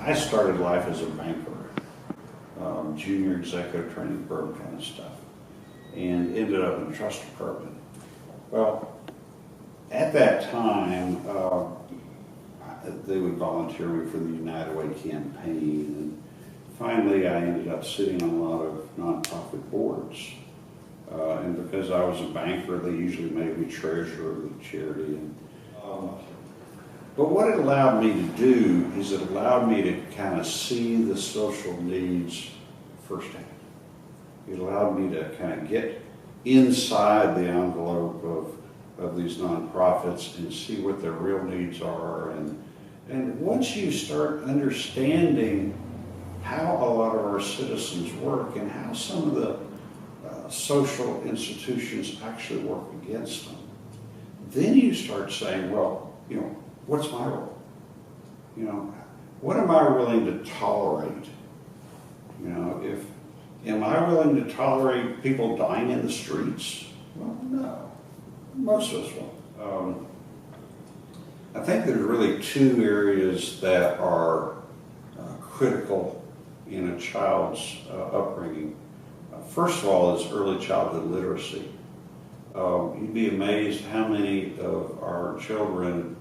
I started life as a banker, junior executive training program kind of stuff, and ended up in the trust department. Well, at that time, they would volunteer me for the United Way campaign, and finally I ended up sitting on a lot of nonprofit boards. And because I was a banker, they usually made me treasurer of the charity. But what it allowed me to do is it allowed me to kind of see the social needs firsthand. It allowed me to kind of get inside the envelope of these nonprofits and see what their real needs are. And once you start understanding how a lot of our citizens work and how some of the social institutions actually work against them, then you start saying, well, what's my role? What am I willing to tolerate? Am I willing to tolerate people dying in the streets? Well, no. Most of us won't. I think there's really two areas that are critical in a child's upbringing. First of all is early childhood literacy. You'd be amazed how many of our children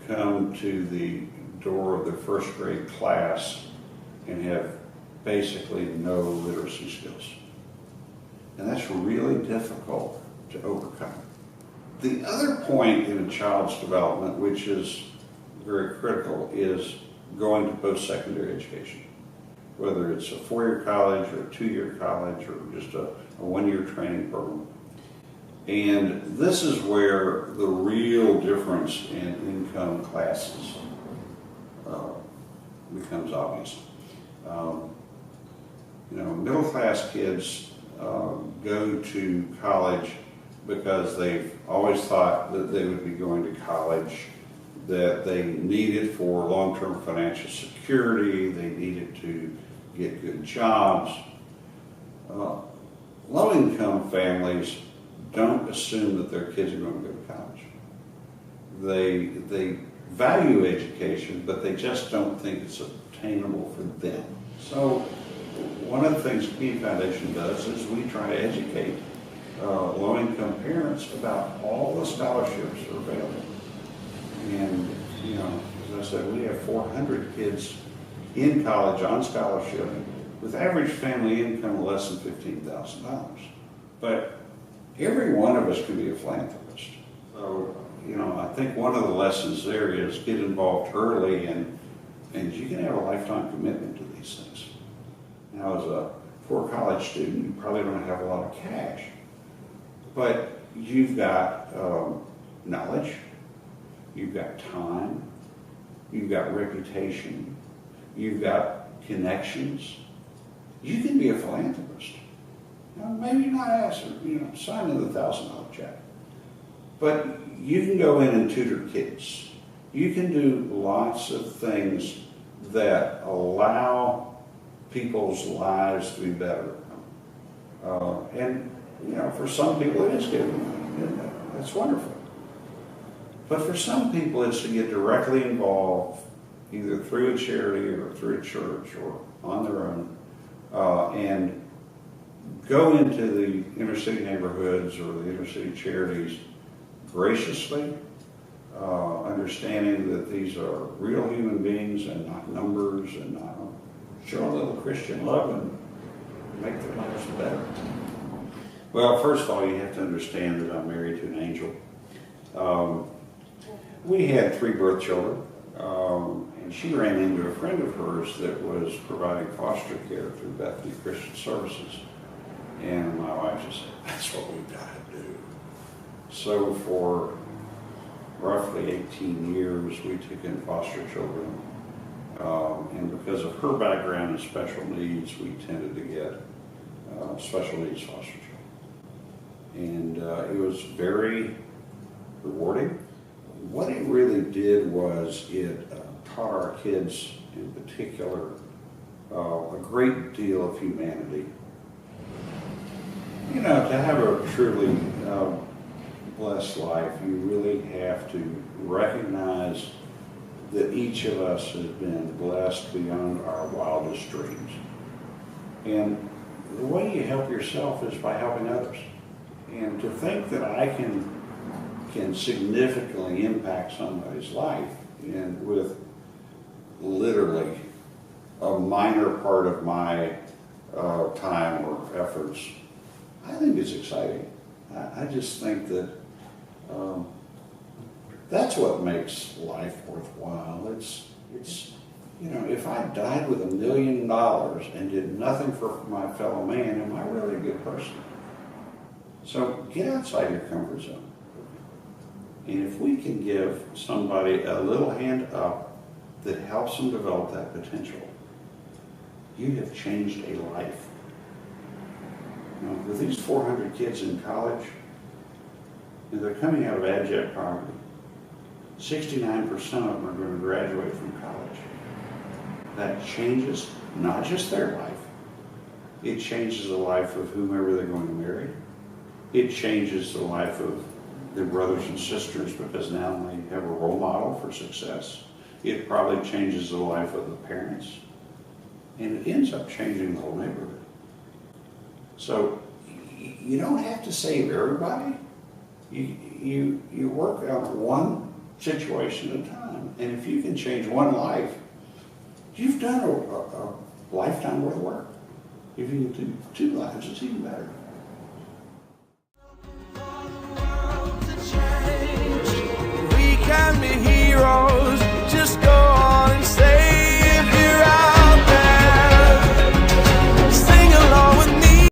come to the door of their first grade class and have basically no literacy skills. And that's really difficult to overcome. The other point in a child's development, which is very critical, is going to post-secondary education. Whether it's a 4-year college or a 2-year college or just a 1-year training program. And this is where the real difference in income classes becomes obvious. Middle class kids go to college because they've always thought that they would be going to college, that they needed for long-term financial security, they needed to get good jobs. Low-income families don't assume that their kids are going to go to college. They value education, but they just don't think it's obtainable for them. So one of the things Community Foundation does is we try to educate low-income parents about all the scholarships that are available. And, as I said, we have 400 kids in college on scholarship with average family income of less than $15,000. But every one of us can be a philanthropist. So, I think one of the lessons there is get involved early and you can have a lifetime commitment to these things. Now, for a college student, you probably don't have a lot of cash, but you've got knowledge, you've got time, you've got reputation, you've got connections. You can be a philanthropist. Maybe not ask her, sign in the $1,000 check. But you can go in and tutor kids. You can do lots of things that allow people's lives to be better. And for some people it is giving. That's wonderful. But for some people it's to get directly involved, either through a charity or through a church or on their own, and go into the inner city neighborhoods or the inner city charities graciously, understanding that these are real human beings and not numbers, and not show a little Christian love and make their lives better. Well, first of all, you have to understand that I'm married to an angel. We had 3 birth children, and she ran into a friend of hers that was providing foster care through Bethany Christian Services. And my wife just said, that's what we've got to do. So for roughly 18 years, we took in foster children. And because of her background in special needs, we tended to get special needs foster children. And it was very rewarding. What it really did was it taught our kids in particular a great deal of humanity. To have a truly blessed life, you really have to recognize that each of us has been blessed beyond our wildest dreams. And the way you help yourself is by helping others. And to think that I can significantly impact somebody's life and with literally a minor part of my time or efforts, I think is exciting. I just think that that's what makes life worthwhile. It's you know, if I died with $1 million and did nothing for my fellow man, am I really a good person? So get outside your comfort zone. And if we can give somebody a little hand up that helps them develop that potential, you have changed a life. You know, with these 400 kids in college, and they're coming out of abject poverty, 69% of them are going to graduate from college. That changes not just their life, it changes the life of whomever they're going to marry. It changes the life of their brothers and sisters because now they have a role model for success. It probably changes the life of the parents. And it ends up changing the whole neighborhood. So you don't have to save everybody. You work out one situation at a time. And if you can change one life, you've done a lifetime worth of work. If you can do 2 lives, it's even better.